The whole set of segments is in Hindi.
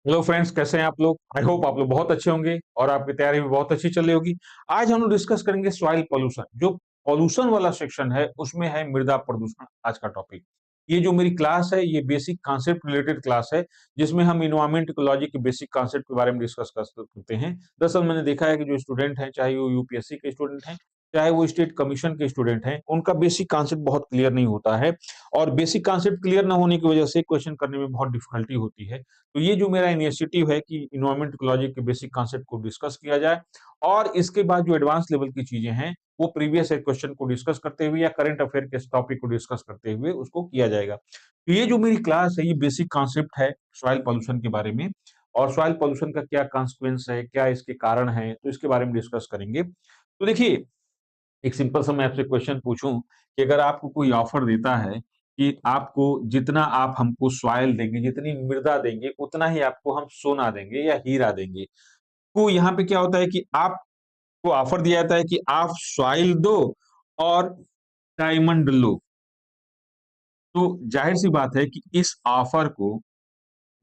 हेलो फ्रेंड्स, कैसे हैं आप लोग? आई होप आप लोग बहुत अच्छे होंगे और आपकी तैयारी भी बहुत अच्छी चल रही होगी। आज हम लोग डिस्कस करेंगे सॉइल पोल्यूशन। जो पोल्यूशन वाला सेक्शन है उसमें है मृदा प्रदूषण आज का टॉपिक। ये जो मेरी क्लास है ये बेसिक कॉन्सेप्ट रिलेटेड क्लास है, जिसमें हम इन्वायरमेंट इकोलॉजी के बेसिक कॉन्सेप्ट के बारे में डिस्कस करते हैं। दरअसल मैंने देखा है कि जो स्टूडेंट हैं, चाहे वो यूपीएससी के स्टूडेंट हैं, चाहे वो स्टेट कमीशन के स्टूडेंट हैं, उनका बेसिक कॉन्सेप्ट बहुत क्लियर नहीं होता है। और बेसिक कॉन्सेप्ट क्लियर ना होने की वजह से क्वेश्चन करने में बहुत डिफिकल्टी होती है। तो ये जो मेरा इनिशिएटिव है कि इन्वायरमेंट इकोलॉजी के बेसिक कॉन्सेप्ट को डिस्कस किया जाए और इसके बाद जो एडवांस लेवल की चीजें हैं वो प्रीवियस क्वेश्चन को डिस्कस करते हुए या करंट अफेयर के टॉपिक को डिस्कस करते हुए उसको किया जाएगा। तो ये जो मेरी क्लास है ये बेसिक कॉन्सेप्ट है सॉइल पॉल्यूशन के बारे में। और सॉइल पॉल्यूशन का क्या कॉन्सिक्वेंस है, क्या इसके कारण है, तो इसके बारे में डिस्कस करेंगे। तो देखिए, एक सिंपल सा मैं आपसे क्वेश्चन पूछूं कि अगर आपको कोई ऑफर देता है कि आपको जितना आप हमको सॉइल देंगे, जितनी मृदा देंगे, उतना ही आपको हम सोना देंगे या हीरा देंगे। तो यहाँ पे क्या होता है कि आपको ऑफर दिया जाता है कि आप सॉइल दो और डायमंड लो। तो जाहिर सी बात है कि इस ऑफर को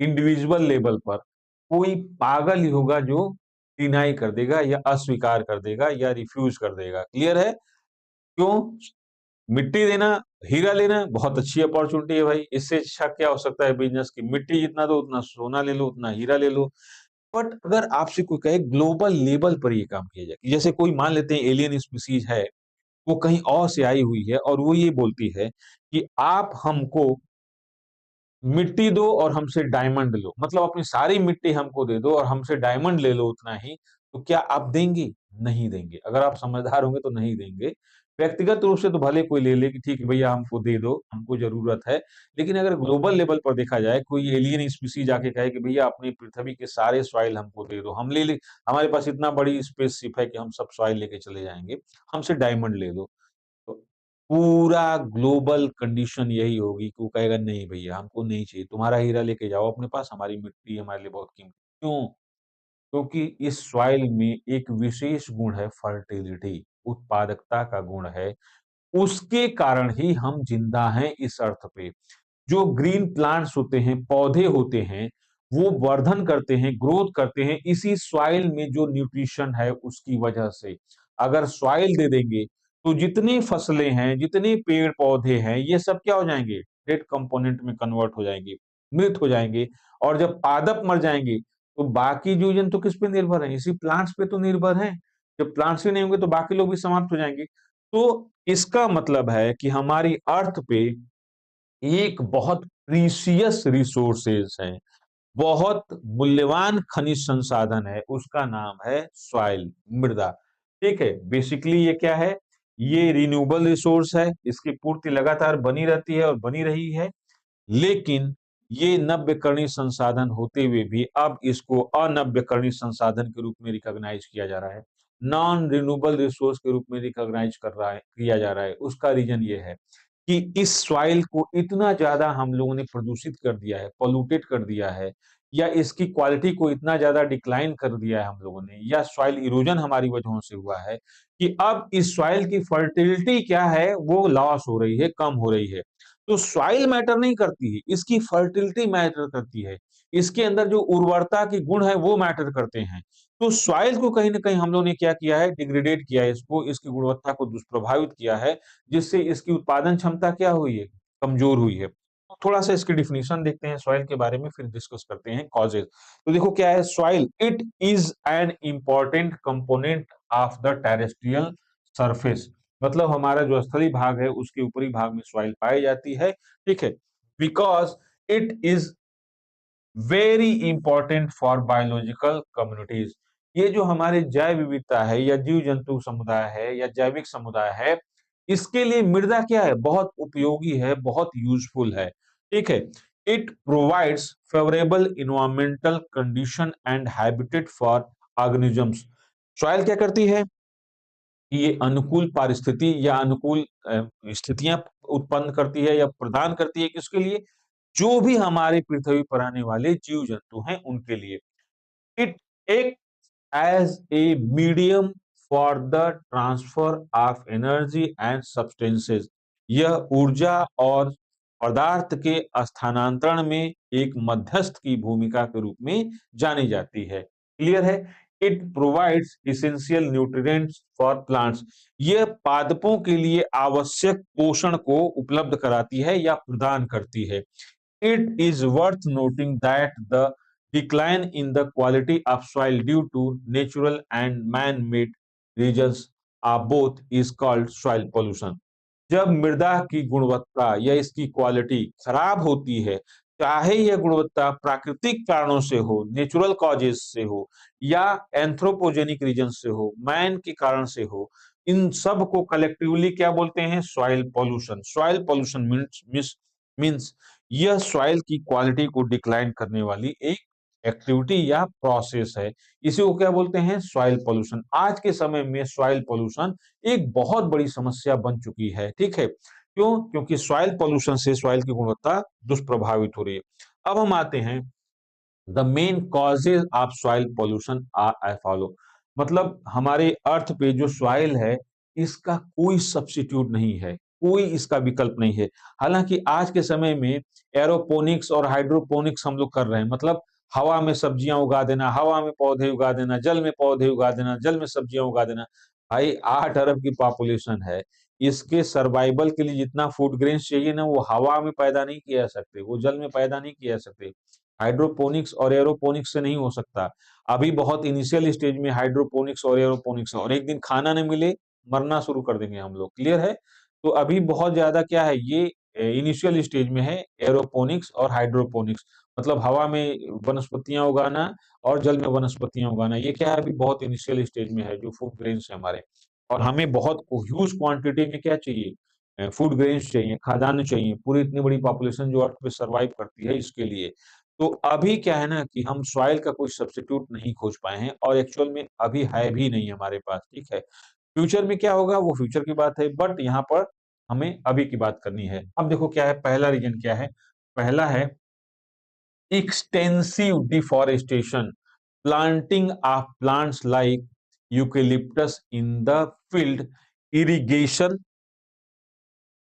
इंडिविजुअल लेवल पर कोई पागल ही होगा जो डिनाई कर देगा या अस्वीकार कर देगा या रिफ्यूज कर देगा। क्लियर है? क्यों? मिट्टी देना, हीरा लेना बहुत अच्छी अपॉर्चुनिटी है भाई। इससे अच्छा क्या हो सकता है बिजनेस की? मिट्टी जितना दो उतना सोना ले लो, उतना हीरा ले लो। बट अगर आपसे कोई कहे ग्लोबल लेवल पर ये काम किया जाए, जैसे कोई मान लेते हैं एलियन स्पीसीज है, वो कहीं और से आई हुई है और वो ये बोलती है कि आप हमको मिट्टी दो और हमसे डायमंड लो, मतलब अपनी सारी मिट्टी हमको दे दो और हमसे डायमंड ले लो उतना ही। तो क्या आप देंगे? नहीं देंगे। अगर आप समझदार होंगे तो नहीं देंगे। व्यक्तिगत रूप से तो भले कोई ले ले कि ठीक है भैया हमको दे दो, हमको जरूरत है। लेकिन अगर ग्लोबल लेवल पर देखा जाए, कोई एलियन स्पीसीज जाके कहे कि भैया अपनी पृथ्वी के सारे सॉइल हमको दे दो, हम ले ले, हमारे पास इतना बड़ी स्पेसशिप है कि हम सब सॉइल लेके चले जाएंगे, हमसे डायमंड ले दो। तो पूरा ग्लोबल कंडीशन यही होगी कि वो कहेगा नहीं भैया हमको नहीं चाहिए, तुम्हारा हीरा लेके जाओ अपने पास, हमारी मिट्टी हमारे लिए बहुत कीमती। क्यों? क्योंकि इस सॉइल में एक विशेष गुण है, फर्टिलिटी, उत्पादकता का गुण है। उसके कारण ही हम जिंदा हैं इस अर्थ पे। जो ग्रीन प्लांट्स होते हैं, पौधे होते हैं, वो वर्धन करते हैं, ग्रोथ करते हैं इसी सॉइल में जो न्यूट्रिशन है उसकी वजह से। अगर सॉइल दे देंगे तो जितनी फसलें हैं, जितने पेड़ पौधे हैं, ये सब क्या हो जाएंगे? डेड कंपोनेंट में कन्वर्ट हो जाएंगे, मृत हो जाएंगे। और जब पादप मर जाएंगे तो बाकी जीव जंतु किस पे निर्भर हैं? इसी प्लांट्स पे तो निर्भर हैं। जब प्लांट्स ही नहीं होंगे तो बाकी लोग भी समाप्त हो जाएंगे। तो इसका मतलब है कि हमारी अर्थ पे एक बहुत प्रीशियस रिसोर्सेज है, बहुत मूल्यवान खनिज संसाधन है, उसका नाम है सॉइल, मृदा। ठीक है, बेसिकली ये क्या है? ये रिन्यूएबल रिसोर्स है, इसकी पूर्ति लगातार बनी रहती है और बनी रही है। लेकिन ये नव्यकरणीय संसाधन होते हुए भी अब इसको अनव्यकरणीय संसाधन के रूप में रिकॉग्नाइज किया जा रहा है, नॉन रिन्यूएबल रिसोर्स के रूप में रिकॉग्नाइज कर रहा है, किया जा रहा है। उसका रीजन ये है कि इस सॉइल को इतना ज्यादा हम लोगों ने प्रदूषित कर दिया है, पोल्यूटेड कर दिया है, या इसकी क्वालिटी को इतना ज्यादा डिक्लाइन कर दिया है हम लोगों ने, या सॉइल इरोजन हमारी वजहों से हुआ है कि अब इस सॉइल की फर्टिलिटी क्या है वो लॉस हो रही है, कम हो रही है। तो सॉइल मैटर नहीं करती है, इसकी फर्टिलिटी मैटर करती है। इसके अंदर जो उर्वरता के गुण है वो मैटर करते हैं। तो सॉइल को कहीं ना कहीं हम लोगों ने क्या किया है? डिग्रेडेट किया है, इसको, इसकी गुणवत्ता को दुष्प्रभावित किया है, जिससे इसकी उत्पादन क्षमता क्या हुई है? कमजोर हुई है। तो थोड़ा सा इसकी डिफिनीशन देखते हैं सॉइल के बारे में, फिर डिस्कस करते हैं कॉजेज। तो देखो क्या है soil? It is an important component of the terrestrial surface. मतलब हमारा जो स्थलीय भाग है उसके ऊपरी भाग में सॉइल पाई जाती है। ठीक है, because it is very important for biological communities. ये जो हमारे जैव विविधता है या जीव जंतु समुदाय है या जैविक समुदाय है, इसके लिए मृदा क्या है? बहुत उपयोगी है, बहुत यूजफुल है। ठीक है, it provides favourable environmental condition and habitat for organisms. Soil क्या करती है? ये अनुकूल पारिस्थिति या अनुकूल स्थितियां उत्पन्न करती है या प्रदान करती है किसके लिए? जो भी हमारे पृथ्वी पर आने वाले जीव जंतु हैं उनके लिए। इट एक as a medium for the transfer of energy and substances. यह ऊर्जा और पदार्थ के स्थानांतरण में एक मध्यस्थ की भूमिका के रूप में जानी जाती है। क्लियर है? It provides essential nutrients for plants. यह पादपों के लिए आवश्यक पोषण को उपलब्ध कराती है या प्रदान करती है। It is worth noting that the decline in the quality of soil due to natural and man-made reasons are both is called soil pollution. जब मृदा की गुणवत्ता या इसकी क्वालिटी खराब होती है, चाहे यह गुणवत्ता प्राकृतिक कारणों से हो, नेचुरल कॉजेज से हो या एंथ्रोपोजेनिक रीजन से हो, मैन के कारण से हो, इन सब को कलेक्टिवली क्या बोलते हैं? Soil pollution. Soil pollution means यह सॉइल की क्वालिटी को डिक्लाइन करने वाली एक एक्टिविटी या प्रोसेस है। इसी को क्या बोलते हैं? Soil pollution. आज के समय में सॉइल पॉल्यूशन एक बहुत बड़ी समस्या बन चुकी है। ठीक है? क्यों? क्योंकि सॉइल पॉल्यूशन से सॉइल की गुणवत्ता दुष्प्रभावित हो रही है। अब हम आते हैं the main causes of soil pollution are I follow. मतलब हमारे अर्थ पे जो सॉइल है, इसका कोई सब्स्टिट्यूट नहीं है, कोई इसका विकल्प नहीं है। हालांकि आज के समय में एरोपोनिक्स और हाइड्रोपोनिक्स हम लोग कर रहे हैं। मतलब हवा में सब्जियां उगा देना, हवा में पौधे उगा देना, जल में पौधे उगा देना, जल में सब्जियां उगा देना। भाई 8 अरब की पॉपुलेशन है, इसके सर्वाइवल के लिए जितना फूड ग्रेन्स चाहिए ना, वो हवा में पैदा नहीं किया जा सकते, वो जल में पैदा नहीं किया जा सकते। हाइड्रोपोनिक्स और एरोपोनिक्स से नहीं हो सकता। अभी बहुत इनिशियल स्टेज में हाइड्रोपोनिक्स और एरोपोनिक्स है, और एक दिन खाना नहीं मिले, मरना शुरू कर देंगे हम लोग। क्लियर है? तो अभी बहुत ज्यादा क्या है, ये इनिशियल स्टेज में है एरोपोनिक्स और हाइड्रोपोनिक्स। मतलब हवा में वनस्पतियां उगाना और जल में वनस्पतियां उगाना, ये क्या है, अभी बहुत इनिशियल स्टेज में है जो फूड ग्रेन्स है हमारे। और हमें बहुत ह्यूज क्वांटिटी में क्या चाहिए? फूड ग्रेन्स चाहिए, खाद्यान्न चाहिए, पूरी इतनी बड़ी पॉपुलेशन जो अर्थ पे सर्वाइव करती है, इसके लिए। तो अभी क्या है ना कि हम सॉइल का कोई सब्स्टिट्यूट नहीं खोज पाए हैं, और एक्चुअल में अभी है भी नहीं हमारे पास। ठीक है? फ्यूचर में क्या होगा वो फ्यूचर की बात है, बट यहाँ पर हमें अभी की बात करनी है। अब देखो क्या है, पहला रीजन क्या है? पहला है extensive deforestation, planting of plants like eucalyptus in the field, irrigation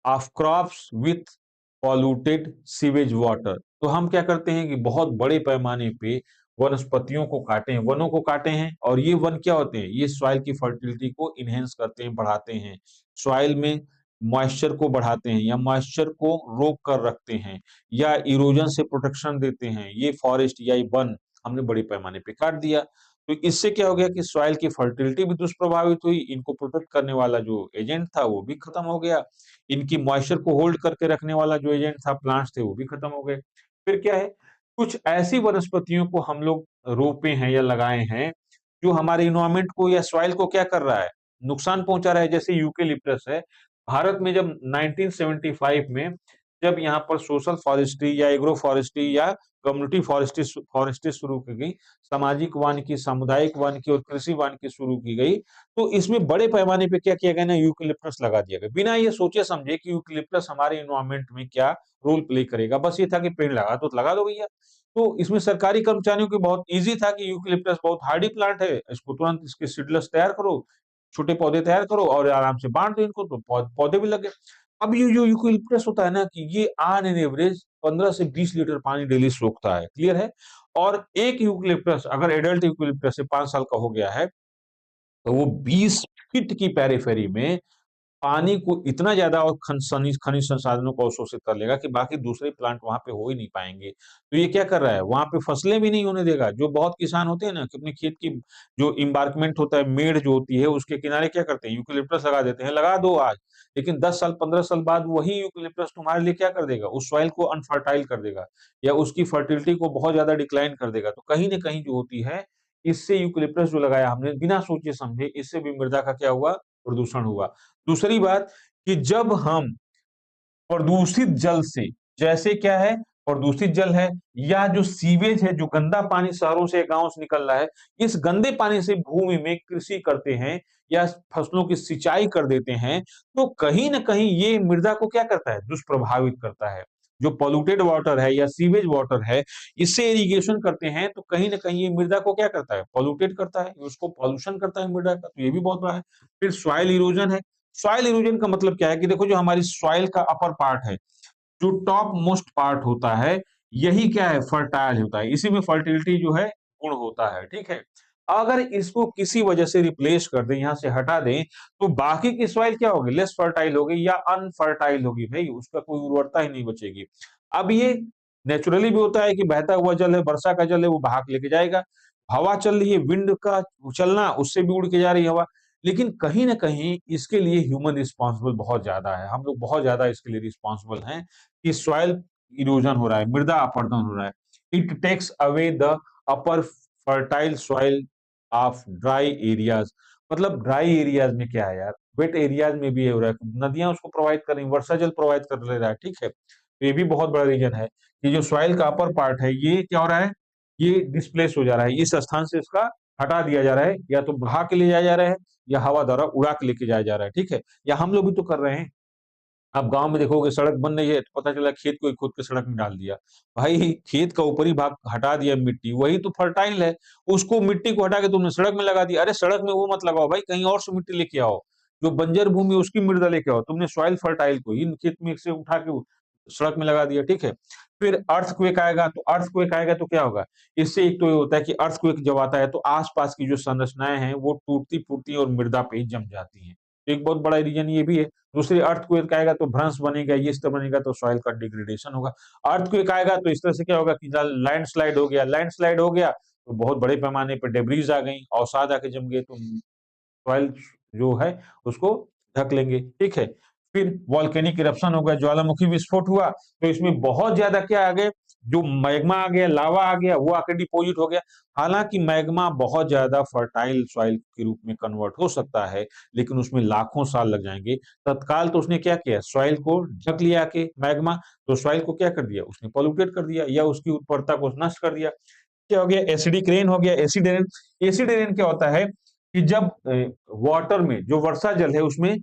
of crops with polluted sewage water। तो हम क्या करते हैं कि बहुत बड़े पैमाने पे वनस्पतियों को काटे हैं, वनों को काटे हैं, और ये वन क्या होते हैं? ये सॉइल की फर्टिलिटी को इनहेंस करते हैं, बढ़ाते हैं, सॉइल में मॉइस्चर को बढ़ाते हैं या मॉइस्चर को रोक कर रखते हैं, या इरोजन से प्रोटेक्शन देते हैं। ये फॉरेस्ट या ये वन हमने बड़े पैमाने पे काट दिया, तो इससे क्या हो गया कि सॉइल की फर्टिलिटी भी दुष्प्रभावित हुई, इनको प्रोटेक्ट करने वाला जो एजेंट था वो भी खत्म हो गया, इनकी मॉइस्चर को होल्ड करके रखने वाला जो एजेंट था, प्लांट्स थे, वो भी खत्म हो गए। फिर क्या है, कुछ ऐसी वनस्पतियों को हम लोग रोपे हैं या लगाए हैं जो हमारे इन्वायरमेंट को या सॉइल को क्या कर रहा है? नुकसान पहुंचा रहा है। जैसे यूकेलिप्टस है, भारत में जब 1975 में जब यहाँ पर सोशल फॉरेस्ट्री या एग्रो फॉरेस्ट्री या कम्युनिटी फॉरेस्ट्री फॉरेस्ट्री शुरू की गई, सामाजिक वानिकी, सामुदायिक वानिकी और कृषि वानिकी शुरू की गई, तो इसमें बड़े पैमाने पे क्या किया गया ना, यूकेलिप्टस लगा दिया गया, बिना ये सोचे समझे कि यूकेलिप्टस हमारे एनवायरनमेंट में क्या रोल प्ले करेगा। बस ये था कि पेड़ लगा दो भैया। तो इसमें सरकारी कर्मचारियों की बहुत ईज़ी था कि यूकेलिप्टस बहुत हार्डी प्लांट है, इसको तुरंत इसके सीडलेस तैयार करो, छोटे पौधे तैयार करो और आराम से बाँट दो इनको, तो पौधे भी लग गए। अब ये जो यूकेलिप्टस होता है ना कि ये ऑन एन एवरेज 15 से 20 लीटर पानी डेली सोखता है। क्लियर है? और एक यूकेलिप्टस अगर एडल्ट यूकेलिप्टस से 5 साल का हो गया है, तो वो 20 फीट की पेरिफेरी में पानी को इतना ज्यादा और खनिज संसाधनों को अवशोषित कर लेगा कि बाकी दूसरे प्लांट वहां पे हो ही नहीं पाएंगे। तो ये क्या कर रहा है, वहां पे फसलें भी नहीं होने देगा। जो बहुत किसान होते हैं ना कि अपने खेत की जो इम्बार्कमेंट होता है, मेड़ जो होती है, उसके किनारे क्या करते हैं, यूकेलिप्टस लगा देते हैं। लगा दो आज, लेकिन 10 साल 15 साल बाद वही यूकेलिप्टस तुम्हारे लिए क्या कर देगा, उस सॉइल को अनफर्टाइल कर देगा या उसकी फर्टिलिटी को बहुत ज्यादा डिक्लाइन कर देगा। तो कहीं ना कहीं जो होती है, इससे यूकेलिप्टस जो लगाया हमने बिना सोचे समझे, इससे भी मृदा का क्या हुआ, प्रदूषण हुआ। दूसरी बात कि जब हम प्रदूषित जल से, जैसे क्या है, प्रदूषित जल है या जो सीवेज है, जो गंदा पानी शहरों से गांवों से निकल रहा है, इस गंदे पानी से भूमि में कृषि करते हैं या फसलों की सिंचाई कर देते हैं, तो कहीं ना कहीं ये मृदा को क्या करता है, दुष्प्रभावित करता है। जो पॉल्यूटेड वाटर है या सीवेज वाटर है, इससे इरिगेशन करते हैं, तो कहीं ना कहीं ये मृदा को क्या करता है, पॉल्यूटेड करता है, उसको पॉल्यूशन करता है मृदा का। तो ये भी बहुत बड़ा है। फिर सॉइल इरोजन है। सॉइल इरोजन का मतलब क्या है कि देखो, जो हमारी सॉइल का अपर पार्ट है, जो टॉप मोस्ट पार्ट होता है, यही क्या है, फर्टाइल होता है, इसी में फर्टिलिटी जो है गुण होता है, ठीक है। अगर इसको किसी वजह से रिप्लेस कर दें, यहाँ से हटा दें, तो बाकी की सॉइल क्या होगी, लेस फर्टाइल होगी या अनफर्टाइल होगी, भाई उसका कोई उर्वरता ही नहीं बचेगी। अब ये नेचुरली भी होता है कि बहता हुआ जल है, वर्षा का जल है, वो बहा के लेके जाएगा। हवा चल रही है, विंड का चलना, उससे भी उड़ के जा रही है हवा। लेकिन कहीं न कहीं इसके लिए ह्यूमन रिस्पॉन्सिबल बहुत ज़्यादा है। हम लोग बहुत ज़्यादा इसके लिए रिस्पॉन्सिबल हैं कि सॉइल इरोजन हो रहा है, मृदा अपरदन हो रहा है। It takes away the upper fertile soil of dry areas. मतलब ड्राई एरियाज़ में क्या है यार, वेट एरियाज़ में भी ये हो रहा है। नदियाँ उसको प्रोवाइड कर रही हैं, वर्षा जल प्रोवाइड कर ले रहा है, ठीक है। तो ये भी बहुत बड़ा रीज़न है कि जो सॉइल का अपर पार्ट है, ये क्या हो रहा है, ये डिस्प्लेस हो जा रहा है। इस स्थान से इसका हटा दिया जा रहा है, या तो बहा के ले जाया जा रहा है या हवा द्वारा उड़ा के लेके जाया जा रहा है, ठीक है। या हम लोग भी तो कर रहे हैं। आप गाँव में देखोगे सड़क बन रही है, तो पता चला खेत को ही खोद के सड़क में डाल दिया। भाई खेत का ऊपरी भाग हटा दिया मिट्टी, वही तो फर्टाइल है। उसको मिट्टी को हटा के तुमने सड़क में लगा दिया। अरे सड़क में वो मत लगाओ भाई, कहीं और से मिट्टी लेके आओ। जो बंजर भूमि है उसकी मृदा लेके आओ। तुमने सॉइल फर्टाइल को इन खेत में से उठा के सड़क में लगा दिया, ठीक है। फिर अर्थक्वेक आएगा तो क्या होगा? इससे एक तो ये होता है कि अर्थक्वेक जब आता है तो आस-पास की जो संरचनाएँ हैं वो टूटती-फूटती और मृदा पे ही जम जाती हैं। एक बहुत बड़ा रीज़न ये भी है। दूसरी अर्थक्वेक आएगा तो भ्रंश बनेगा, ये इस तरह बनेगा तो सॉइल का डिग्रेडेशन होगा। अर्थक्वेक आएगा तो इस तरह से क्या होगा कि लैंडस्लाइड हो गया, लैंडस्लाइड हो गया तो बहुत बड़े पैमाने पे डेब्रीज आ गई, अवसाद आके जम गए, तो सॉइल जो है उसको ढक लेंगे, ठीक है। फिर वोल्केनिक इरप्शन हो गया, ज्वालामुखी विस्फोट हुआ, तो इसमें बहुत ज्यादा क्या आ गए, जो मैग्मा आ गया, लावा आ गया, वो आके डिपोजिट हो गया। हालांकि मैग्मा बहुत ज्यादा फर्टाइल सॉइल के रूप में कन्वर्ट हो सकता है, लेकिन उसमें लाखों साल लग जाएंगे। तत्काल तो उसने क्या किया, सॉइल को ढक लिया के मैग्मा, तो सॉइल को क्या कर दिया, उसने पॉल्यूटेड कर दिया या उसकी उत्पादकता को नष्ट कर दिया। क्या हो गया, एसिडिक रेन हो गया, एसिड रेन। एसिड रेन क्या होता है कि जब वाटर में जो वर्षा जल है उसमें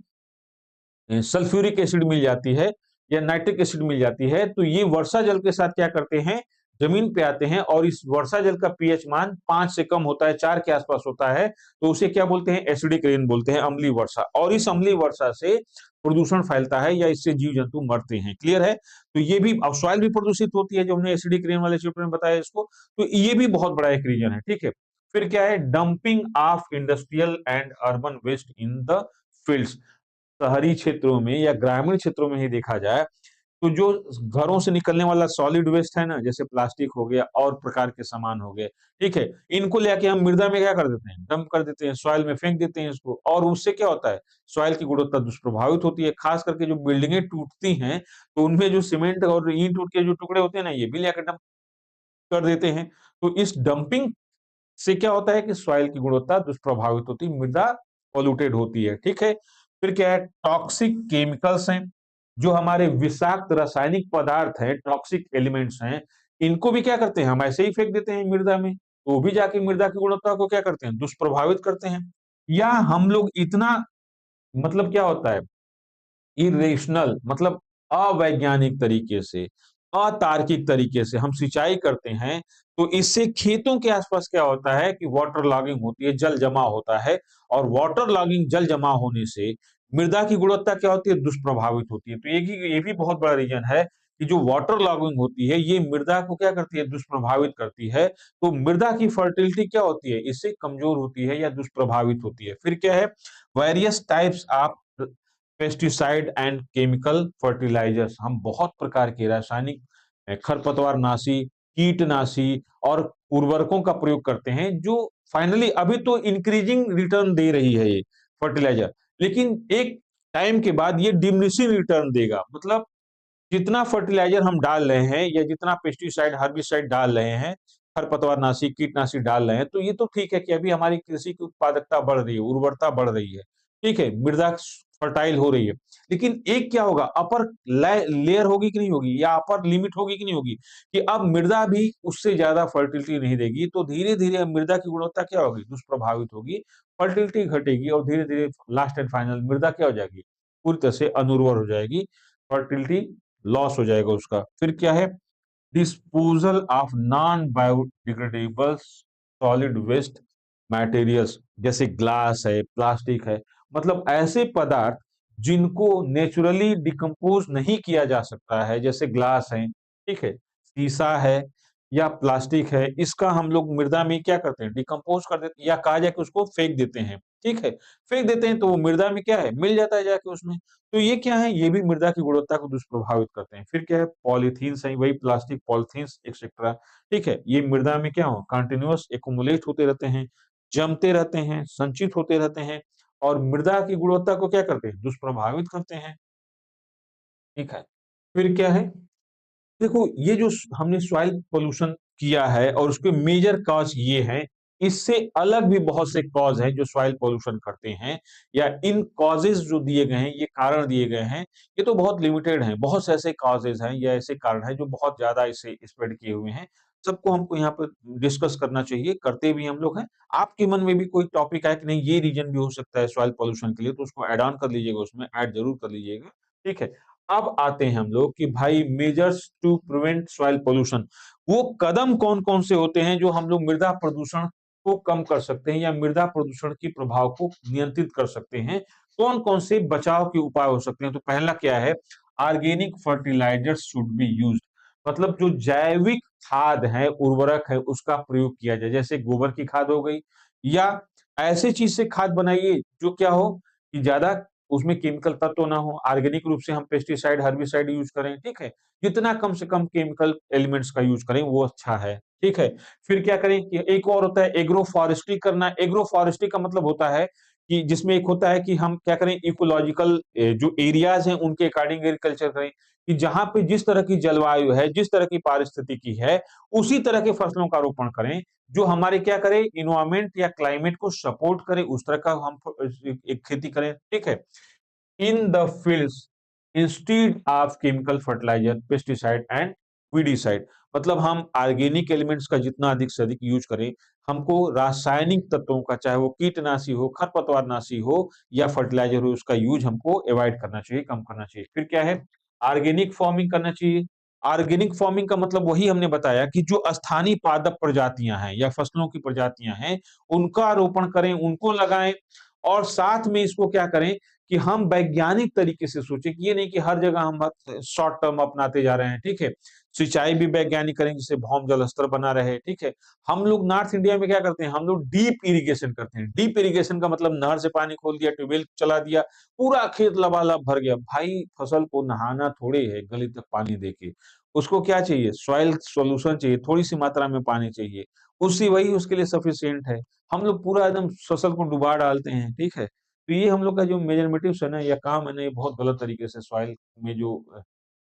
सल्फ्यूरिक एसिड मिल जाती है या नाइट्रिक एसिड मिल जाती है, तो ये वर्षा जल के साथ क्या करते हैं, जमीन पे आते हैं, और इस वर्षा जल का पीएच मान 5 से कम होता है, 4 के आसपास होता है, तो उसे क्या बोलते हैं, एसिडिक रेन बोलते हैं, अम्लीय वर्षा। और इस अम्लीय वर्षा से प्रदूषण फैलता है या इससे जीव जंतु मरते हैं, क्लियर है। तो ये भी, अब सॉइल भी प्रदूषित होती है, जो हमने एसिडिक रेन वाले चैप्टर में बताया इसको, तो ये भी बहुत बड़ा एक रीजन है, ठीक है। फिर क्या है, dumping of industrial and urban waste in the fields. शहरी क्षेत्रों में या ग्रामीण क्षेत्रों में ही देखा जाए, तो जो घरों से निकलने वाला सॉलिड वेस्ट है ना, जैसे प्लास्टिक हो गया और प्रकार के सामान हो गए, ठीक है, इनको लेके हम मृदा में क्या कर देते हैं, डंप कर देते हैं, सॉइल में फेंक देते हैं इसको, और उससे क्या होता है, सॉइल की गुणवत्ता दुष्प्रभावित होती है। खास करके जो बिल्डिंगें टूटती हैं, तो उनमें जो सीमेंट और ईंट उट के जो टुकड़े होते हैं ना, ये भी लेकर डंप कर देते हैं। तो इस डंपिंग से क्या होता है कि सॉइल की गुणवत्ता दुष्प्रभावित होती है, मृदा पॉल्यूटेड होती है, ठीक है। फिर क्या है, टॉक्सिक केमिकल्स हैं, जो हमारे विषाक्त रासायनिक पदार्थ हैं, टॉक्सिक एलिमेंट्स हैं, इनको भी क्या करते हैं, हम ऐसे ही फेंक देते हैं मृदा में, तो वो भी जाके मृदा की गुणवत्ता को क्या करते हैं, दुष्प्रभावित करते हैं। या हम लोग इतना, मतलब क्या होता है, इरेशनल, मतलब अवैज्ञानिक तरीके से, अतार्किक तरीके से हम सिंचाई करते हैं, तो इससे खेतों के आसपास क्या होता है कि वाटर लॉगिंग होती है, जल जमा होता है, और वाटर लॉगिंग, जल जमा होने से मृदा की गुणवत्ता क्या होती है, दुष्प्रभावित होती है। तो ये भी बहुत बड़ा रीजन है कि जो वाटर लॉगिंग होती है, ये मृदा को क्या करती है, दुष्प्रभावित करती है। तो मृदा की फर्टिलिटी क्या होती है, इससे कमजोर होती है या दुष्प्रभावित होती है। फिर क्या है, various types of pesticide and chemical fertilizers, हम बहुत प्रकार के रासायनिक खरपतवारनाशी, कीटनाशी और उर्वरकों का प्रयोग करते हैं, जो फाइनली अभी तो इंक्रीजिंग रिटर्न दे रही है ये फर्टिलाइजर, लेकिन एक टाइम के बाद ये डिमिनिशिंग रिटर्न देगा। मतलब जितना फर्टिलाइजर हम डाल रहे हैं या जितना पेस्टिसाइड, हर्बिसाइड डाल रहे हैं, खरपतवारनाशी, कीटनाशी डाल रहे हैं, तो ये तो ठीक है कि अभी हमारी कृषि की उत्पादकता बढ़ रही है, उर्वरता बढ़ रही है, ठीक है, मृदा फर्टाइल हो रही है। लेकिन एक क्या होगा, अपर लेयर होगी कि नहीं होगी, या अपर लिमिट होगी कि नहीं होगी, कि अब मृदा भी उससे ज्यादा फर्टिलिटी नहीं देगी, तो धीरे धीरे मृदा की गुणवत्ता क्या होगी, दुष्प्रभावित होगी, फर्टिलिटी घटेगी, और धीरे धीरे लास्ट एंड फाइनल मृदा क्या हो जाएगी, पूरी तरह से अनुर्वर हो जाएगी, फर्टिलिटी लॉस हो जाएगा उसका। फिर क्या है, disposal of non biodegradable solid waste materials, जैसे ग्लास है, प्लास्टिक है, मतलब ऐसे पदार्थ जिनको नेचुरली डिकम्पोज नहीं किया जा सकता है, जैसे ग्लास है, ठीक है, शीशा है या प्लास्टिक है, इसका हम लोग मृदा में क्या करते हैं, डिकम्पोज कर देते हैं या कहा जाए कि उसको फेंक देते हैं, ठीक है? फेंक देते हैं तो वो मृदा में क्या है, मिल जाता है जाके उसमें। तो ये क्या है, ये भी मृदा की गुणवत्ता को दुष्प्रभावित करते हैं। फिर क्या है, पॉलीथीन सही वही प्लास्टिक, पॉलीथीन्स एक्सेट्रा, ठीक है? ये मृदा में क्या हो, कंटीन्यूअस एक्युमुलेट होते रहते हैं, जमते रहते हैं, संचित होते रहते हैं और मृदा की गुणवत्ता को क्या करते हैं, दुष्प्रभावित करते हैं, ठीक है? फिर क्या है, देखो ये जो हमने सॉइल पोल्यूशन किया है और उसके मेजर कॉज ये हैं, इससे अलग भी बहुत से कॉज हैं जो सॉइल पोल्यूशन करते हैं या इन कॉजेज जो दिए गए हैं, ये कारण दिए गए हैं, ये तो बहुत लिमिटेड हैं। बहुत से ऐसे कॉजेज हैं या ऐसे कारण हैं जो बहुत ज्यादा इसे स्प्रेड किए हुए हैं। सबको हमको यहाँ पर डिस्कस करना चाहिए, करते भी हम लोग हैं। आपके मन में भी कोई टॉपिक है कि नहीं ये रीजन भी हो सकता है सॉइल पोल्यूशन के लिए, तो उसको ऐड ऑन कर लीजिएगा, उसमें ऐड जरूर कर लीजिएगा, ठीक है? अब आते हैं हम लोग कि भाई measures to prevent soil pollution, वो कदम कौन-कौन से होते हैं जो हम लोग मृदा प्रदूषण को कम कर सकते हैं या मृदा प्रदूषण के प्रभाव को नियंत्रित कर सकते हैं? कौन-कौन से बचाव के उपाय हो सकते हैं? तो पहला क्या है, organic fertilizers should be used, मतलब जो जैविक खाद है, उर्वरक है, उसका प्रयोग किया जाए। जैसे गोबर की खाद हो गई या ऐसे चीज से खाद बनाइए जो क्या हो कि ज्यादा उसमें केमिकल तत्व ना हो, ऑर्गेनिक रूप से हम पेस्टिसाइड, हर्बिसाइड यूज़ करें, ठीक है? जितना कम से कम केमिकल एलिमेंट्स का यूज़ करें, वो अच्छा है, ठीक है? फिर क्या करें कि एक और होता है एग्रो फॉरेस्ट्री करना। एग्रो फॉरेस्ट्री का मतलब होता है कि जिसमें एक होता है कि हम क्या करें, इकोलॉजिकल जो एरियाज़ हैं, उनके अकॉर्डिंग एग्रीकल्चर करें, कि जहाँ पे जिस तरह की जलवायु है, जिस तरह की पारिस्थितिकी है, उसी तरह के फसलों का रोपण करें, जो हमारे क्या करे, एनवायरनमेंट या क्लाइमेट को सपोर्ट करे, उस तरह का हम एक खेती करें, ठीक है? in the fields instead of chemical fertilizer, pesticide and weedicide, मतलब हम ऑर्गेनिक एलिमेंट्स का जितना अधिक से अधिक यूज करें, हमको रासायनिक तत्वों का, चाहे वो कीटनाशी हो, खरपतवारनाशी हो या फर्टिलाइजर हो, उसका यूज हमको अवॉइड करना चाहिए, कम करना चाहिए। फिर क्या है, ऑर्गेनिक फार्मिंग करना चाहिए। ऑर्गेनिक फार्मिंग का मतलब वही हमने बताया कि जो स्थानीय पादप प्रजातियां हैं या फसलों की प्रजातियां हैं, उनका रोपण करें, उनको लगाएं और साथ में इसको क्या करें कि हम वैज्ञानिक तरीके से सोचें कि ये नहीं कि हर जगह हम शॉर्ट टर्म अपनाते जा रहे हैं, ठीक है? सिंचाई भी वैज्ञानिक करें जिससे भौम जल स्तर बना रहे, ठीक है? हम लोग नॉर्थ इंडिया में क्या करते हैं, हम लोग डीप इरिगेशन करते हैं। डीप इरिगेशन का मतलब नहर से पानी खोल दिया, ट्यूबवेल चला दिया, पूरा खेत लबालब भर गया। भाई फसल को नहाना थोड़े है गली तक पानी देके। उसको क्या चाहिए? सॉइल सॉल्यूशन चाहिए, थोड़ी-सी मात्रा में पानी चाहिए। उससे वही उसके लिए सफिशिएंट है। हम लोग पूरा एकदम फसल को डुबा डालते हैं, ठीक है? तो ये हम लोग का जो मेजरमेटिव्स है ना या काम है ना, ये बहुत गलत तरीके से सॉइल में जो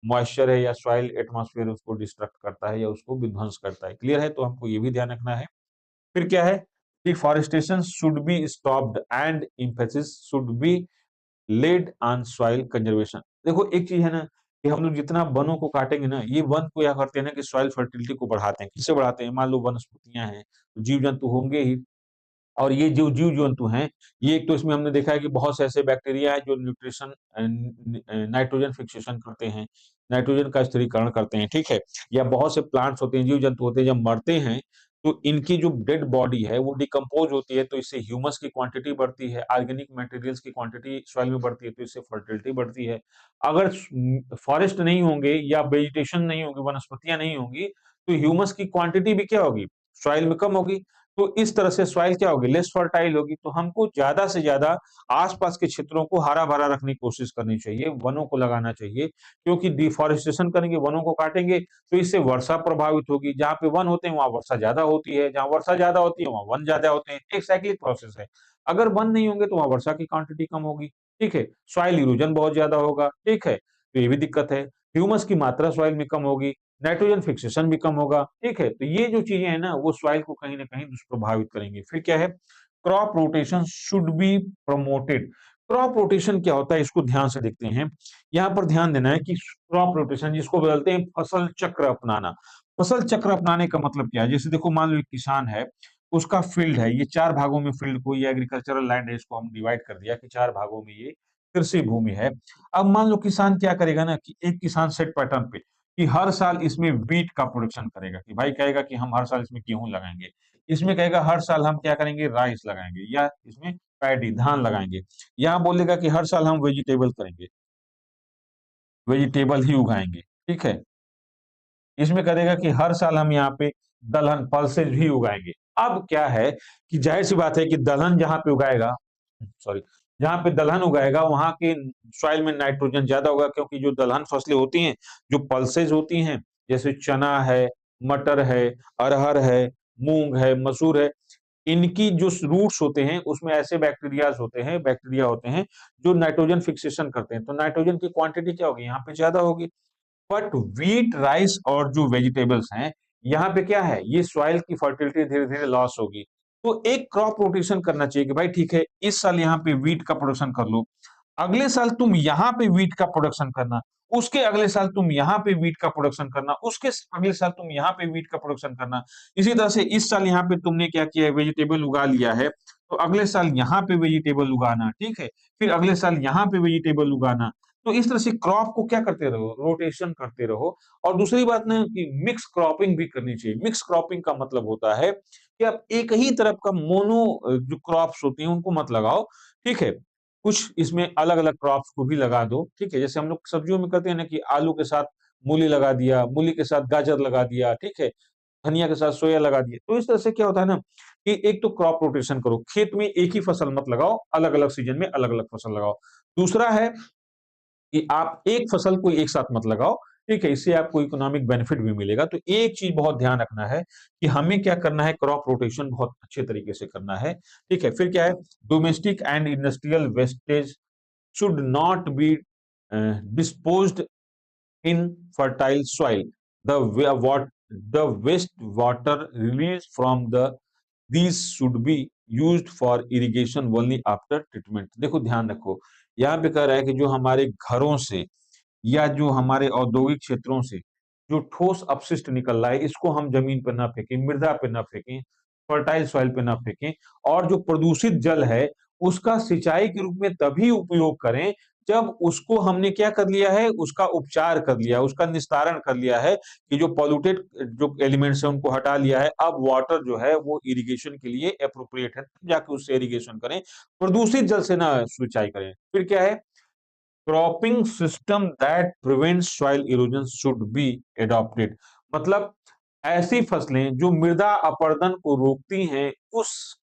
मॉइस्चर है या सॉइल एटमॉस्फेयर उसको डिस्ट्रक्ट करता है या उसको विध्वंस करता है। क्लियर है? तो हमको ये भी ध्यान रखना है। फिर क्या है? Deforestation should be stopped and emphasis should be laid on soil conservation. देखो एक चीज है ना कि हम लोग जितना वनों को काटेंगे ना, ये वन को क्या करते हैं ना कि सॉइल फर्टिलिटी को बढ़ाते हैं। किससे बढ़ाते हैं? मान लो वनस्पतियां हैं, जीव जंतु होंगे ही, और ये जो जीव-जंतु हैं, ये एक तो इसमें हमने देखा है कि बहुत से ऐसे बैक्टीरिया हैं जो न्यूट्रिशन नाइट्रोजन फिक्सेशन करते हैं, नाइट्रोजन का स्थिरीकरण करते हैं, ठीक है? या बहुत से प्लांट्स होते हैं, जीव-जंतु होते हैं, जब मरते हैं, तो इनकी जो डेड बॉडी है, वो डिकम्पोज़ होती है, तो इससे ह्यूमस की क्वांटिटी बढ़ती है, ऑर्गेनिक मटेरियल्स की क्वांटिटी सॉइल में बढ़ती है, तो इससे फर्टिलिटी बढ़ती है। अगर फॉरेस्ट नहीं होंगे या वेजिटेशन नहीं होगी, वनस्पतियाँ नहीं होंगी, तो ह्यूमस की क्वांटिटी भी क्या होगी? सॉइल में कम होगी। तो इस तरह से सॉइल क्या होगी, लेस फर्टाइल होगी। तो हमको ज्यादा से ज्यादा आसपास के क्षेत्रों को हरा भरा रखने की कोशिश करनी चाहिए, वनों को लगाना चाहिए, क्योंकि डिफॉरेस्टेशन करेंगे, वनों को काटेंगे, तो इससे वर्षा प्रभावित होगी। जहाँ पे वन होते हैं वहां वर्षा ज्यादा होती है, जहाँ वर्षा ज्यादा होती है वहां वन ज्यादा होते हैं। एक साइक्लिक प्रोसेस है। अगर वन नहीं होंगे तो वहां वर्षा की क्वांटिटी कम होगी, ठीक है? सॉइल इरोजन बहुत ज्यादा होगा, ठीक है? तो ये भी दिक्कत है। ह्यूमस की मात्रा सॉइल में कम होगी, नाइट्रोजन फिक्सेशन भी कम होगा, ठीक है? तो ये जो चीजें हैं ना, वो सॉइल को कहीं न कहीं दुष्प्रभावित करेंगी। फिर क्या है? Crop rotation should be promoted. Crop rotation क्या होता है, इसको ध्यान से देखते हैं। यहाँ पर ध्यान देना है कि क्रॉप रोटेशन जिसको बोलते हैं फसल चक्र अपनाना। फसल चक्र अपनाने का मतलब क्या है? जैसे देखो मान लो एक किसान है, उसका फील्ड है, ये 4 भागों में फील्ड को, ये एग्रीकल्चरल लैंड है, इसको हम डिवाइड कर दिया कि 4 भागों में ये कृषि भूमि है। अब मान लो किसान क्या करेगा ना कि एक किसान सेट पैटर्न पे कि हर साल इसमें व्हीट का प्रोडक्शन करेगा, कि भाई कहेगा कि हम हर साल इसमें गेहूँ लगाएँगे। इसमें कहेगा हर साल हम क्या करेंगे, राइस लगाएँगे या इसमें पैडी धान लगाएँगे। यहाँ बोलेगा कि हर साल हम वेजिटेबल करेंगे, वेजिटेबल ही उगाएँगे, ठीक है? इसमें करेगा कि हर साल हम यहाँ पे दलहन पल्सेज भी उगाएंगे। अब क्या है कि जाहिर सी बात है कि दलहन जहां पे उगाएगा, सॉरी, जहां पे दलहन उगाएगा वहां के सॉइल में नाइट्रोजन ज्यादा होगा, क्योंकि जो दलहन फसलें होती हैं, जो पल्सेज होती हैं, जैसे चना है, मटर है, अरहर है, मूंग है, मसूर है, इनकी जो रूट्स होते हैं उसमें ऐसे बैक्टीरिया होते हैं जो नाइट्रोजन फिक्सेशन करते हैं। तो नाइट्रोजन की क्वांटिटी क्या होगी, यहाँ पे ज्यादा होगी। बट व्हीट, राइस और जो वेजिटेबल्स हैं, यहाँ पे क्या है, ये सॉइल की फर्टिलिटी धीरे धीरे लॉस होगी। तो एक क्रॉप रोटेशन करना चाहिए कि भाई ठीक है, इस साल यहाँ पे व्हीट का प्रोडक्शन कर लो, अगले साल तुम यहाँ पे व्हीट का प्रोडक्शन करना, उसके अगले साल तुम यहाँ पे व्हीट का प्रोडक्शन करना, उसके अगले साल तुम यहाँ पे व्हीट का प्रोडक्शन करना। इसी तरह से इस साल यहाँ पे तुमने क्या किया है, वेजिटेबल उगा लिया है, तो अगले साल यहाँ पे वेजिटेबल उगाना, ठीक है, फिर अगले साल यहाँ पे वेजिटेबल उगाना। तो इस तरह से क्रॉप को क्या करते रहो, रोटेशन करते रहो। और दूसरी बात ना कि मिक्स क्रॉपिंग भी करनी चाहिए। मिक्स क्रॉपिंग का मतलब होता है कि आप एक ही तरफ का जो क्रॉप्स होती हैं उनको मत लगाओ, ठीक है, कुछ इसमें अलग अलग क्रॉप्स को भी लगा दो, ठीक है, जैसे हम लोग सब्जियों में करते हैं ना कि आलू के साथ मूली लगा दिया, मूली के साथ गाजर लगा दिया, ठीक है, धनिया के साथ सोया लगा दिया। तो इस तरह से क्या होता है ना कि एक तो क्रॉप रोटेशन करो, खेत में एक ही फसल मत लगाओ, अलग अलग सीजन में अलग अलग फसल लगाओ। दूसरा है कि आप एक फसल को एक साथ मत लगाओ, ठीक है, इससे आपको इकोनॉमिक बेनिफिट भी मिलेगा। तो एक चीज बहुत ध्यान रखना है कि हमें क्या करना है, क्रॉप रोटेशन बहुत अच्छे तरीके से करना है, ठीक है। फिर क्या है, domestic and industrial wastage should not be disposed in fertile soil. The what the waste water released from these should be used for irrigation only after treatment. देखो ध्यान रखो, यहाँ पे कह रहा है कि जो हमारे घरों से या जो हमारे औद्योगिक क्षेत्रों से जो ठोस अपशिष्ट निकल रहा है, इसको हम जमीन पर ना फेंकें, मृदा पे ना फेंकें, फर्टाइल सॉइल पे ना फेंकें। और जो प्रदूषित जल है उसका सिंचाई के रूप में तभी उपयोग करें जब उसको हमने क्या कर लिया है, उसका उपचार कर लिया, उसका निस्तारण कर लिया है, कि जो पॉल्यूटेड जो एलिमेंट्स है उनको हटा लिया है। अब वाटर जो है वो इरिगेशन के लिए एप्रोप्रिएट है, तब जाके उससे इरिगेशन करें, प्रदूषित जल से ना सिंचाई करें। फिर क्या है, cropping system that prevents soil erosion should be adopted. मतलब ऐसी फसलें जो मृदा अपरदन को रोकती हैं, उस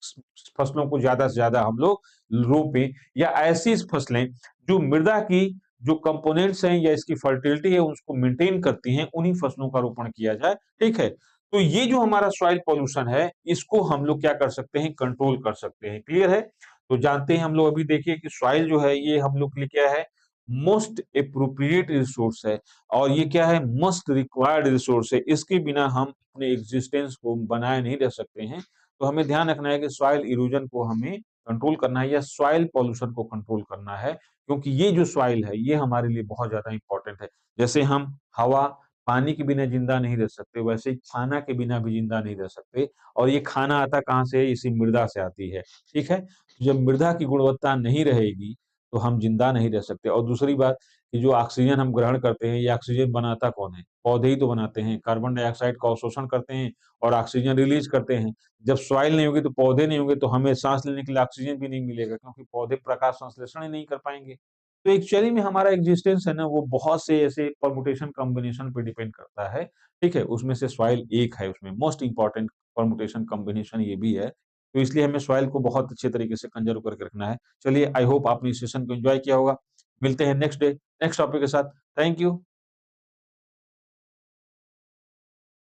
फसलों को ज्यादा से ज्यादा हम लोग रोपें, या ऐसी फसलें जो मृदा की जो कंपोनेंट्स हैं या इसकी फर्टिलिटी है उसको मेंटेन करती हैं, उन्हीं फसलों का रोपण किया जाए, ठीक है। तो ये जो हमारा सॉइल पॉल्यूशन है, इसको हम लोग क्या कर सकते हैं, कंट्रोल कर सकते हैं। क्लियर है? तो जानते हैं हम लोग, अभी देखिए कि सॉइल जो है ये हम लोग के लिए क्या है, मोस्ट एप्रोप्रिएट रिसोर्स है, और ये क्या है, मस्ट रिक्वायर्ड रिसोर्स है। इसके बिना हम अपने एग्जिस्टेंस को बनाए नहीं रह सकते हैं। तो हमें ध्यान रखना है कि सॉइल इरोजन को हमें कंट्रोल करना है, या सॉइल पॉल्यूशन को कंट्रोल करना है, क्योंकि ये जो सॉइल है ये हमारे लिए बहुत ज्यादा इंपॉर्टेंट है। जैसे हम हवा, पानी के बिना जिंदा नहीं रह सकते, वैसे ही खाना के बिना भी जिंदा नहीं रह सकते। और ये खाना आता कहाँ से है, इसी मृदा से आती है, ठीक है। तो जब मृदा की गुणवत्ता नहीं रहेगी तो हम जिंदा नहीं रह सकते। और दूसरी बात कि जो ऑक्सीजन हम ग्रहण करते हैं, ये ऑक्सीजन बनाता कौन है, पौधे ही तो बनाते हैं। कार्बन डाइऑक्साइड का अवशोषण करते हैं और ऑक्सीजन रिलीज करते हैं। जब सॉइल नहीं होगी तो पौधे नहीं होंगे, तो हमें सांस लेने के लिए ऑक्सीजन भी नहीं मिलेगा, क्योंकि पौधे प्रकाश संश्लेषण ही नहीं कर पाएंगे। तो एक्चुअली में हमारा एग्जिस्टेंस है ना, वो बहुत से ऐसे परमुटेशन कॉम्बिनेशन पे डिपेंड करता है, ठीक है। उसमें से सॉइल एक है, उसमें मोस्ट इंपॉर्टेंट परमुटेशन कॉम्बिनेशन ये भी है। तो इसलिए हमें सॉइल को बहुत अच्छे तरीके से कंजर्व करके रखना है। चलिए, आई होप आपने इस सेशन को एंजॉय किया होगा। मिलते हैं नेक्स्ट डे नेक्स्ट टॉपिक के साथ। Thank you.